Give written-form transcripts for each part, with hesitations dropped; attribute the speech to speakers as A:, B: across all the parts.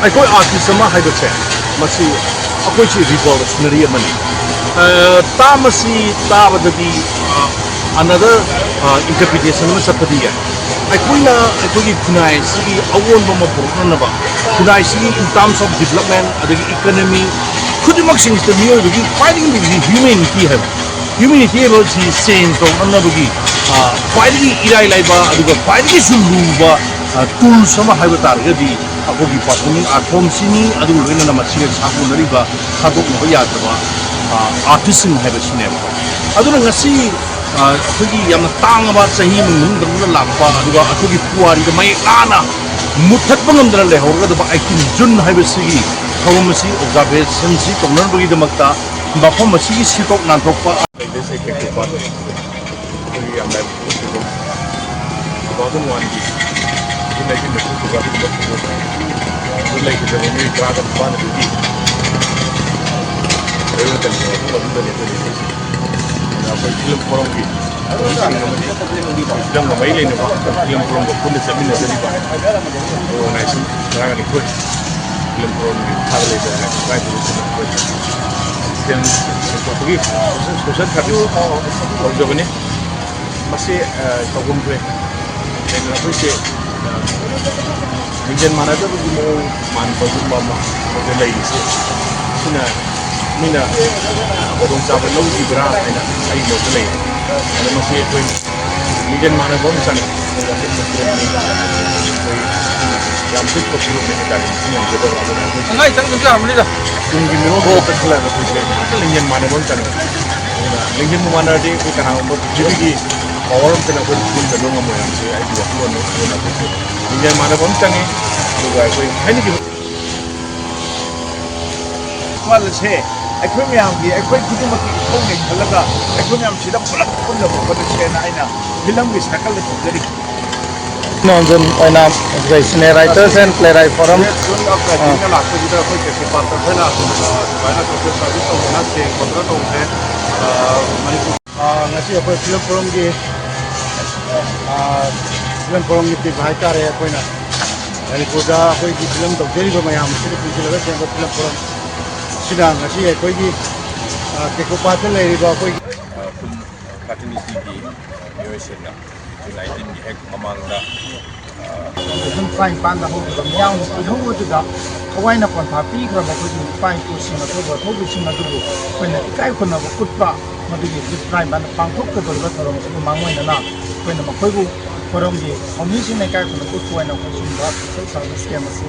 A: अखोई आर्टिस्ट अमा हाइबसे मसी अखोई ची रिवॉल्यूशनरी अमनी तामसी ताबददी another interpretation में सपदी है अखोई ना अखोई खुनाई सी अवोन बम पुरनबा खुनाई सी in terms of development अदगी economy खुद मक्सिंग इस मियो बगी फाइटिंग बगी humanity है humanity है वो ची sense तो अन्ना बगी फाइटिंग इराई लाइबा अदगी फाइटिंग सुलूबा टूल समा है बता रहे दी अखोगी परफॉर्मिंग आर्ट फॉर्म सिनी अदु लोइना नमसी साबु नरिबा खादोक नबा यादबा आर्टिस्ट है बसिने अदुना ngasi अखोगी याम तांगबा सही मुंगदम लापा अदुगा अखोगी पुआरी द मै लाना मुथत बंगमदर ले होरगा द 18 जून है बसिगी थौमसी ऑब्जर्वेशन सी तोनर बगी दमक्ता बाफम मसी सिटोक नाथोकपा देसे के के पास याम लाइफ 2001 लेकिन मैं तो काफी बहुत तो लेकिन जब मैं क्राक बन गई रेल चलने को बंद कर देते थे ना कोई फिल्म करूंगी जब मैं ले ने फिल्म करूंगा पुलिस से मिलने चली बात तो नाइस क्राक ने कुछ फिल्म करूंगी भाग ले जाए ट्राई टू फिल्म तो कोई सोशल सर्विस और जो बने मसे तगुम पे लेकिन कोई से Minjan mana tu bagi mau manfaat umpama model lain sih, sina mina orang siapa lalu di berapa ina, ayi model lain, ada masih itu minjan mana pun sana, yang tu perlu mereka ini yang kita lakukan. Enggak, itu kan kita boleh dah. Mungkin memang kita kelar tu sih, minjan mana pun sana, minjan mana dia kita nak jadi और तेना कोई फूल चलो हम यहाँ से आई दिया फूल no फूल ना कुछ इंडिया माने कौन चंगे तो गाय कोई है नहीं कि वाले से एक्वेम यहाँ की एक्वेम कितने मत कौन नहीं खलगा एक्वेम यहाँ सीधा पुलक पुल लो पुल से ना आइना फिल्म की स्टैकल ले तो जरी नॉनजन आइना इसने राइटर्स एंड प्लेराइट फोरम का लास्ट जिधर कोई कैसे बात करते ना वाला तो सर्विस तो होना चाहिए पंद्रह तो है Manipur ngasi apa film forum di film forum di bahai tar ya koi na dari koda koi di film to jadi bermayam sini pun juga yang film forum sidang ngasi ya koi di kekopatan lagi bawa koi kartini di USA na United di ek amanda film fine panda ho yang ho itu dah kawai na pun tapi kalau koi fine tu sini tu buat tu sini tu koi na ikai koi na kutpa मधुगी डिस्ट्राइब बन पांथोक के दरबा थरम से मांगोय ना coin मखोयबु forum जी community ने काय को कुछ ना कुछ सुनबा सोशल सर्विस के मसे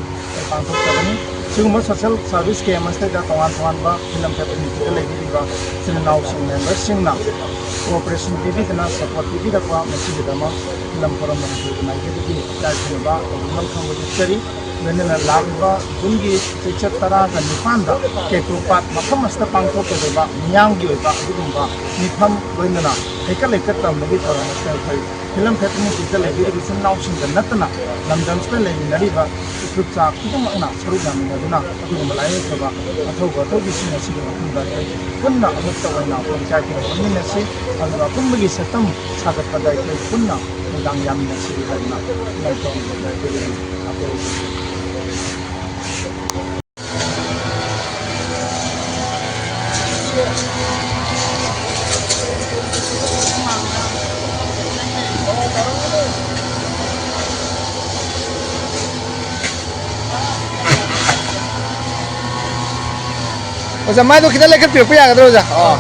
A: पांथोक तबनी सिगुम सोशल सर्विस के मसे दा तवान तवान बा फिल्म कैपेसिटी के लेबी बा सिन नाउ सिन मेंबर सिंग ना कोऑपरेशन टीवी तना सपोर्ट टीवी दा को मसी दमा फिल्म फोरम में ना के दी काय सुनबा हम खंग चरी वेनना लागबा जुनगी चेचत तरा का निपांदा केटुपात मफम मस्त पांथोक के दबा Meiyang gi oiba adugumba nifam loinana heka lekat tamagi thara national phai film factory tiga lagi revision now sing da natna lamdam spe lagi nariba trupcha kidam na saru jam na duna adugumba lai thaba athau ga to bisi na sig na da kunna amutta waina panchayat ni pamina se aduga kumbagi satam sagat padai ke kunna dang yam na sig na na to da ke ape
B: Oza mai do kita lekat piu ya kadro oza. Oh.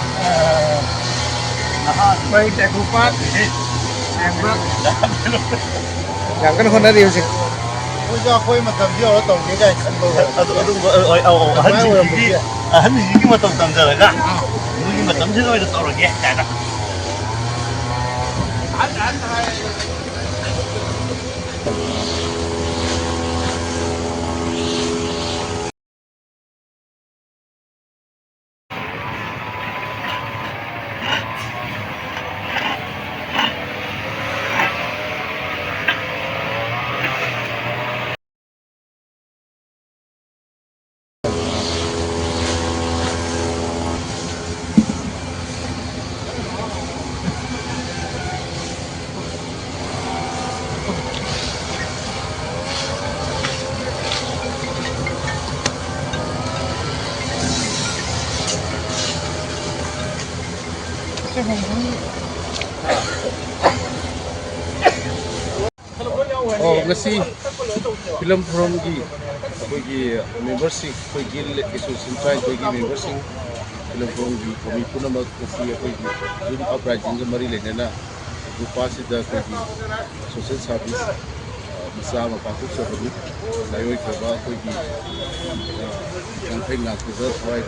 A: Nah, baik tak lupa. Sembrak.
B: Yang kan Honda dia sih.
A: Oza koi macam dia orang tahu dia kan.
C: Hắn gì cái mà tầm tầm giờ là nhưng mà tầm thế thôi là tao rồi nhé chạy đó
D: ngasi film forum gi akogi membership akogi association try akogi membership film forum gi komi punamak ngasi akogi zoom uprising ga mari lenana rupa sida akogi social service masa ma patuk sabani layoi khaba akogi yang phai na ku thawai